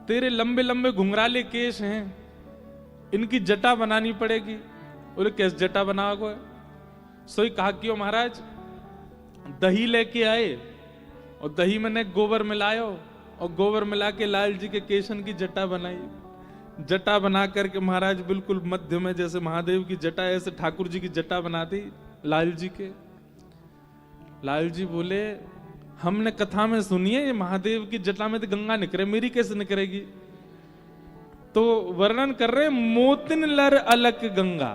तेरे लंबे लंबे घुंघराले केश हैं, इनकी जटा बनानी पड़ेगी। बोले कैसे जटा बनाओगे? सोई कहा क्यों महाराज, दही लेके आए और दही में ने गोबर मिलायो और गोबर मिला के लाल जी के केशन की जटा बनाई। जटा बना करके महाराज बिल्कुल मध्य में जैसे महादेव की जटा, ऐसे ठाकुर जी की जटा बना दी लाल जी के। लाल जी बोले हमने कथा में सुनी है ये महादेव की जटा में तो गंगा निकले, मेरी कैसे निकलेगी? तो वर्णन कर रहे मोतिन लर अलक गंगा।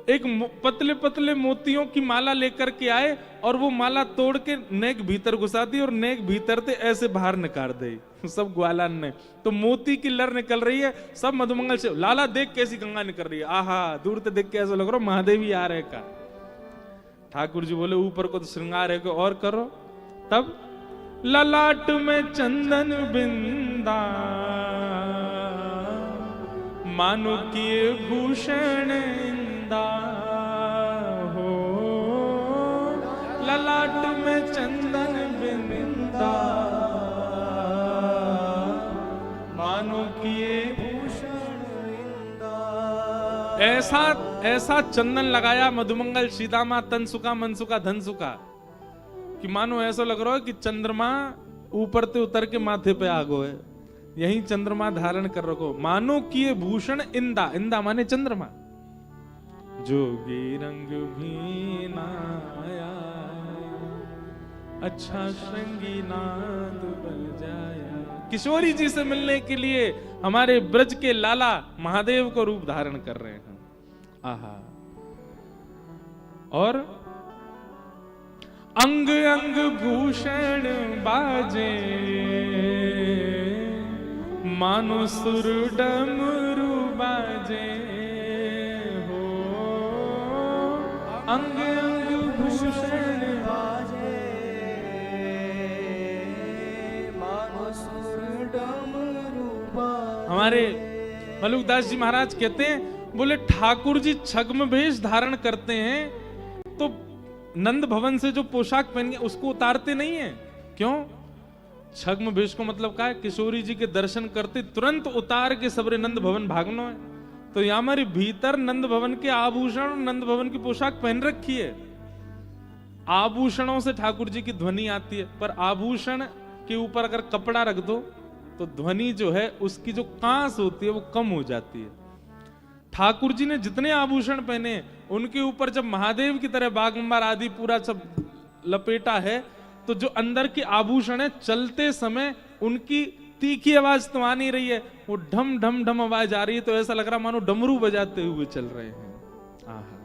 एक पतले पतले मोतियों की माला लेकर के आए और वो माला तोड़ के नेक भीतर घुसा दी और नेक भीतर से ऐसे बाहर निकाल दी सब ग्वालान ने। तो मोती की लर निकल रही है, सब मधुमंगल से लाला देख कैसी गंगा निकल रही है, आहा दूर से देख के ऐसा लग रहा महादेव ही आ रहे का। ठाकुर जी बोले ऊपर को तो श्रृंगार है, को और करो। तब ललाट में चंदन बिंदा मानो किए भूषण इंदा हो, ललाट में चंदन बिंदा मानो किए भूषण इंदा। ऐसा ऐसा चंदन लगाया मधुमंगल सीतामा तनसुका मनसुका धनसुका कि मानो ऐसा लग रहा है कि चंद्रमा ऊपर से उतर के माथे पे आ गो है, यही चंद्रमा धारण कर रखो। मानो किए भूषण इंदा, इंदा माने चंद्रमा। जोगी रंग भी नाया, अच्छा श्रृंगी नाद बजाया। किशोरी जी से मिलने के लिए हमारे ब्रज के लाला महादेव को रूप धारण कर रहे हैं। आहा। और अंग अंग भूषण बाजे मानो सुर डमरू बाजे हो, अंग अंग भूषण बाजे मानो सुर डमरू बाजे। हमारे मलुकदास जी महाराज कहते हैं, बोले ठाकुर जी छग्म वेश धारण करते हैं तो नंद भवन से जो पोशाक पहन के उसको उतारते नहीं है। क्यों? छग्म वेश को मतलब क्या है? किशोरी जी के दर्शन करते तुरंत उतार के सबरे नंद भवन भागनो है। तो यहाँ हमारे भीतर नंद भवन के आभूषण, नंद भवन की पोशाक पहन रखी है। आभूषणों से ठाकुर जी की ध्वनि आती है, पर आभूषण के ऊपर अगर कपड़ा रख दो तो ध्वनि जो है उसकी जो कांस होती है वो कम हो जाती है। ठाकुर जी ने जितने आभूषण पहने उनके ऊपर जब महादेव की तरह बागंबर आदि पूरा सब लपेटा है, तो जो अंदर के आभूषण है चलते समय उनकी तीखी आवाज तो आ नहीं रही है, वो ढम ढम ढम आवाज आ रही है, तो ऐसा लग रहा मानो डमरू बजाते हुए चल रहे हैं। आहा।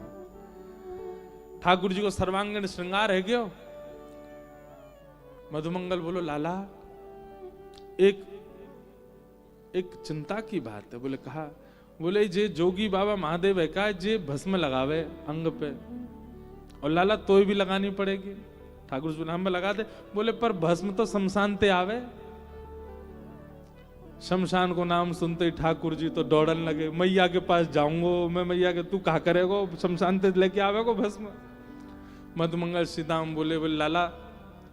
ठाकुर जी को सर्वांगीण श्रृंगार है क्यों? मधुमंगल बोलो लाला एक चिंता की बात है। बोले कहा? बोले जे जोगी बाबा महादेव है का जे भस्म लगावे अंग पे, और लाला तो भी लगानी पड़ेगी। ठाकुर जी नाम में लगा दे। बोले पर भस्म तो शमशान ते आवे। शमशान को नाम सुनते ही ठाकुर जी तो दौड़न लगे, मैया के पास जाऊंगो मैं। मैया के तू कहा करेगो, शमशान ते लेके आवेगो भस्म। मधुमंगल सीताम बोले लाला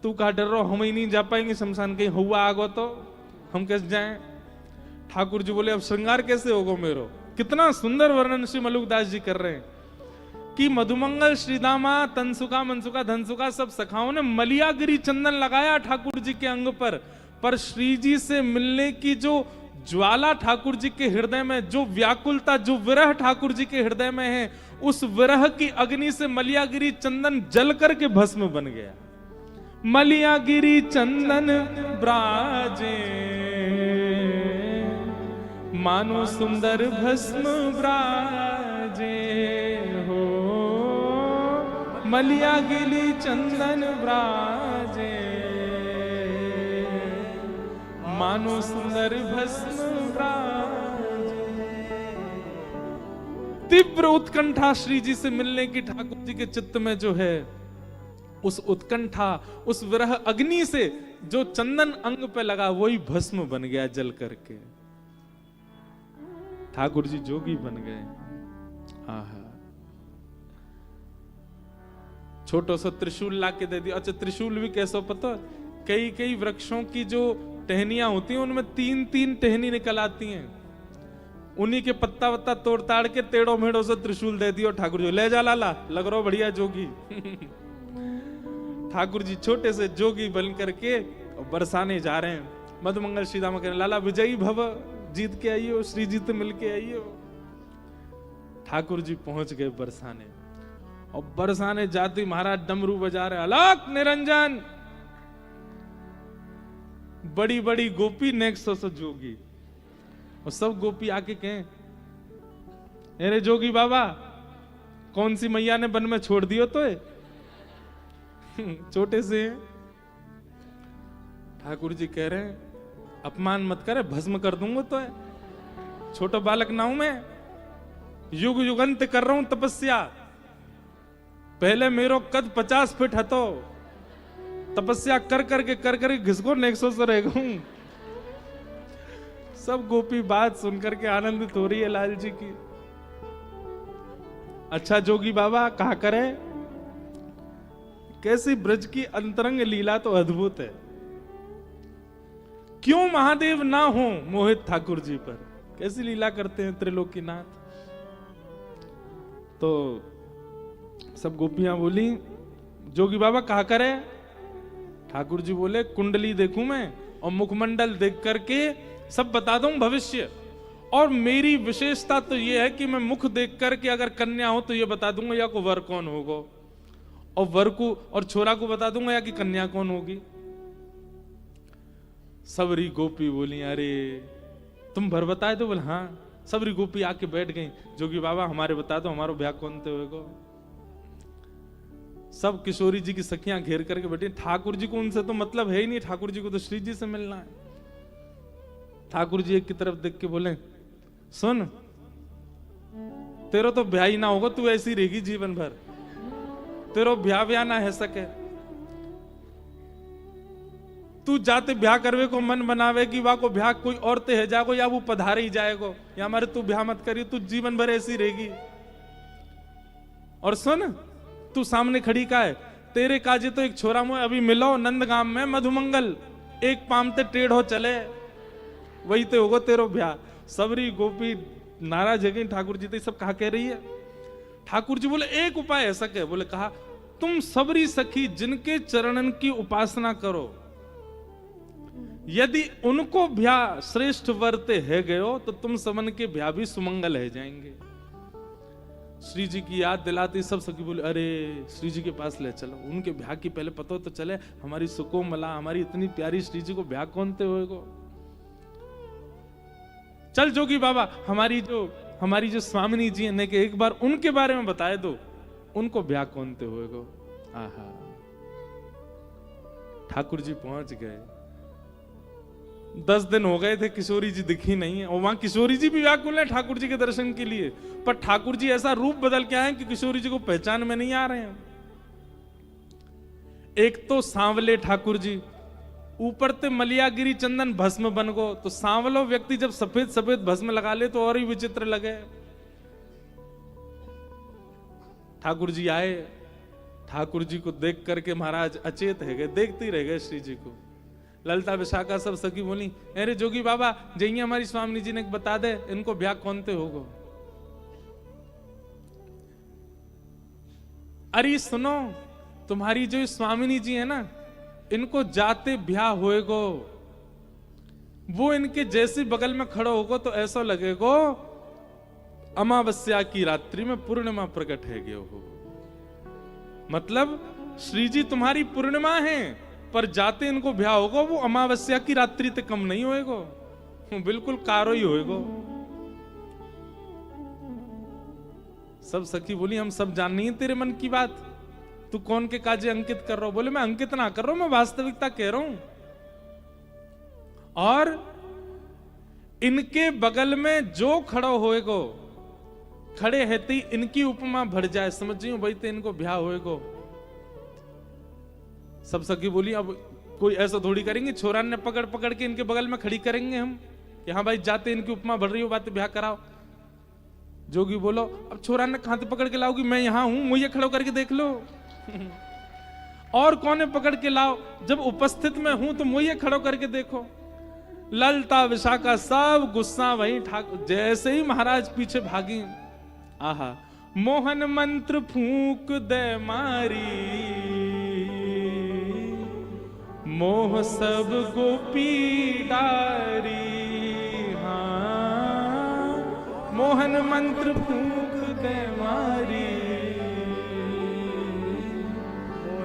तू कहा डर रहो, हम ही नहीं जा पाएंगे शमशान, कहीं हुआ आगो तो हम कैसे जाएं? ठाकुर जी बोले अब श्रृंगार कैसे होगा मेरो? कितना सुंदर वर्णन श्री मलुकदास जी कर रहे हैं कि मधुमंगल श्रीदामा तनसुका मनसुका धनसुका सब सखाओं ने मलियागिरी चंदन लगाया ठाकुर जी के अंग पर श्री जी से मिलने की जो ज्वाला ठाकुर जी के हृदय में, जो व्याकुलता, जो विरह ठाकुर जी के हृदय में है, उस विरह की अग्नि से मलियागिरी चंदन जल करके भस्म बन गया। मलियागिरी चंदन ब्राजे मानो सुंदर भस्म ब्राजे हो, मलियागिरी चंदन ब्राजे मानो सुंदर भस्म ब्राजे। तीव्र उत्कंठा श्री जी से मिलने की ठाकुर जी के चित्त में जो है, उस उत्कंठा, उस विरह अग्नि से जो चंदन अंग पे लगा वही भस्म बन गया जल करके। ठाकुर जी जोगी बन गए। आहा। छोटो सा त्रिशूल ला के दे दिया। अच्छा त्रिशूल भी कैसा पता? कई कई वृक्षों की जो टहनियां होती हैं, उनमें 3-3 टहनी निकल आती हैं। उन्हीं के पत्ता वत्ता तोड़ ताड़ के टेढ़ों मेढ़ों से त्रिशूल दे दियो ठाकुर जी, ले जा लाला, लग रहा बढ़िया जोगी। ठाकुर जी छोटे से जोगी बन करके बरसाने जा रहे हैं। मधुमंगल श्री दामा कहने, लाला विजयी भव, जीत के आइयो, श्री जीत मिल के आइयो। ठाकुर जी पहुंच गए बरसाने, और बरसाने जाते महाराज डमरू बजा रहे, अलग निरंजन। बड़ी बड़ी गोपी नेक्स्ट से जोगी, और सब गोपी आके कहें, अरे जोगी बाबा, कौन सी मैया ने वन में छोड़ दियो तो छोटे से हैं। ठाकुर जी कह रहे हैं, अपमान मत करे, भस्म कर दूंगा तो छोटा बालक ना हूं मैं, युग युगंत कर रहा हूं तपस्या। पहले मेरो कद 50 फीट हतो, तपस्या कर करके घिसको नेक्सो से रह गऊं। सब गोपी बात सुनकर के आनंदित हो रही है लाल जी की। अच्छा जोगी बाबा कहा करे, कैसी ब्रज की अंतरंग लीला तो अद्भुत है। क्यों महादेव ना हो मोहित ठाकुर जी पर, कैसी लीला करते हैं त्रिलोकीनाथ। तो सब गोपियां बोली, जोगी बाबा कहा करे। ठाकुर जी बोले, कुंडली देखूं मैं और मुखमंडल देख करके सब बता दूं भविष्य, और मेरी विशेषता तो यह है कि मैं मुख देख करके अगर कन्या हो तो यह बता दूंगा या को वर कौन होगा, और वर को और छोरा को बता दूंगा या कि कन्या कौन होगी। सबरी गोपी बोली, अरे तुम भर बताए तो बोले हाँ। सबरी गोपी आके बैठ गई, जोगी बाबा हमारे बता दो, हमारो ब्याह कौन थे होगा। सब किशोरी जी की सखियां घेर करके बैठी। ठाकुर जी को उनसे तो मतलब है ही नहीं, ठाकुर जी को तो श्री जी से मिलना है। ठाकुर जी एक की तरफ देख के बोले, सुन तेरा तो ब्याह ही ना होगा, तू ऐसी रहेगी जीवन भर, तेरा ब्याह ना है सके। तू जाते ब्याह करवे को मन बनावेगी, वा को ब्याह कोई और ते है जागो, या वो पधारे ही जाएगो, या हमारे तू ब्याह मत करी, तू जीवन भर ऐसी रहेगी। और सुन, तू सामने खड़ी का है, तेरे काजे तो एक छोरा मुझे अभी मिलो नंदगाम में मधुमंगल, एक पामते टेढ़ो चले, वही तो होगा तेरो ब्याह। सबरी गोपी नाराज है गई। ठाकुर जी तो सब कहा कह रही है। ठाकुर जी बोले, एक उपाय ऐसा कह, बोले कहा, तुम सबरी सखी जिनके चरणन की उपासना करो, यदि उनको ब्याह श्रेष्ठ वर्ते है गयो तो तुम समन के ब्याह भी सुमंगल है जाएंगे। श्री जी की याद दिलाती सब सखी बोले, अरे श्री जी के पास ले चलो, उनके ब्याह की पहले पता तो चले, हमारी सुकोमला, हमारी इतनी प्यारी श्री जी को ब्याह कौन थे होएगो। चल जोगी बाबा, हमारी जो स्वामिनी जी है कि एक बार उनके बारे में बताए दो, उनको ब्याह कौन थे होएगो। आहा, ठाकुर जी पहुंच गए। 10 दिन हो गए थे, किशोरी जी दिखी नहीं है, और वहां किशोरी जी भी व्याकुल है ठाकुर जी के दर्शन के लिए, पर ठाकुर जी ऐसा रूप बदल के आए कि किशोरी जी को पहचान में नहीं आ रहे हैं। एक तो सांवले ठाकुर जी, ऊपर ते मलियागिरी चंदन भस्म बन गो, तो सांवलो व्यक्ति जब सफेद सफेद भस्म लगा ले तो और ही विचित्र लगे। ठाकुर जी आए, ठाकुर जी को देख करके महाराज अचेत है गए, देखते ही रह गए श्री जी को। ललिता विशाखा सब सखी बोली, अरे जोगी बाबा जइए हमारी स्वामी जी ने बता दे, इनको ब्याह कौन ते होगो। अरे सुनो, तुम्हारी जो स्वामिनी जी है ना, इनको जाते ब्याह होएगो, वो इनके जैसे बगल में खड़ा होगो तो ऐसा लगेगो अमावस्या की रात्रि में पूर्णिमा प्रकट है गए हो। मतलब श्री जी तुम्हारी पूर्णिमा है, पर जाते इनको ब्याह होगा वो अमावस्या की रात्रि तक कम नहीं होएगो, बिल्कुल कारो ही होएगो। सब सखी बोली, हम सब जान नहीं है तेरे मन की बात, तू कौन के काजे अंकित कर रहा हो। बोले, मैं अंकित ना कर रहा हूं, मैं वास्तविकता कह रहा हूं। और इनके बगल में जो खड़ा होएगो, खड़े रहते ही इनकी उपमा भर जाए, समझियो भाई तो इनको ब्याह होएगो। सब सखी बोली, अब कोई ऐसा थोड़ी करेंगे, छोरान ने पकड़ पकड़ के इनके बगल में खड़ी करेंगे हम, कि हाँ भाई जाते इनकी उपमा भर रही हो, बात ब्याह कराओ। जोगी बोलो, अब छोरान ने कहां पकड़ के लाओगी, मैं यहां हूं, मुझे खड़ो करके देख लो। और कौन है पकड़ के लाओ, जब उपस्थित में हूं तो मुझे खड़ो करके देखो। ललता विशाखा सब गुस्सा वही ठाकुर। जैसे ही महाराज पीछे भागी, आहा, मोहन मंत्र फूंक दे मारी, मोह सब गोपी डारी। हाँ, मोहन मंत्र फूंक दे मारी,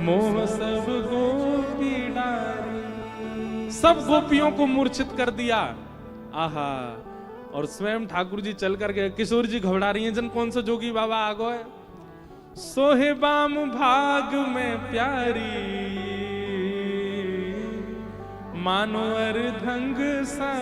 मोह सब गोपी डारी। सब गोपियों को मूर्छित कर दिया। आहा, और स्वयं ठाकुर जी चल कर गए। किशोर जी घबरा रही हैं, जन कौन सा जोगी बाबा आ गए। सोहे बाम भाग में प्यारी, मानो अर्धंग सा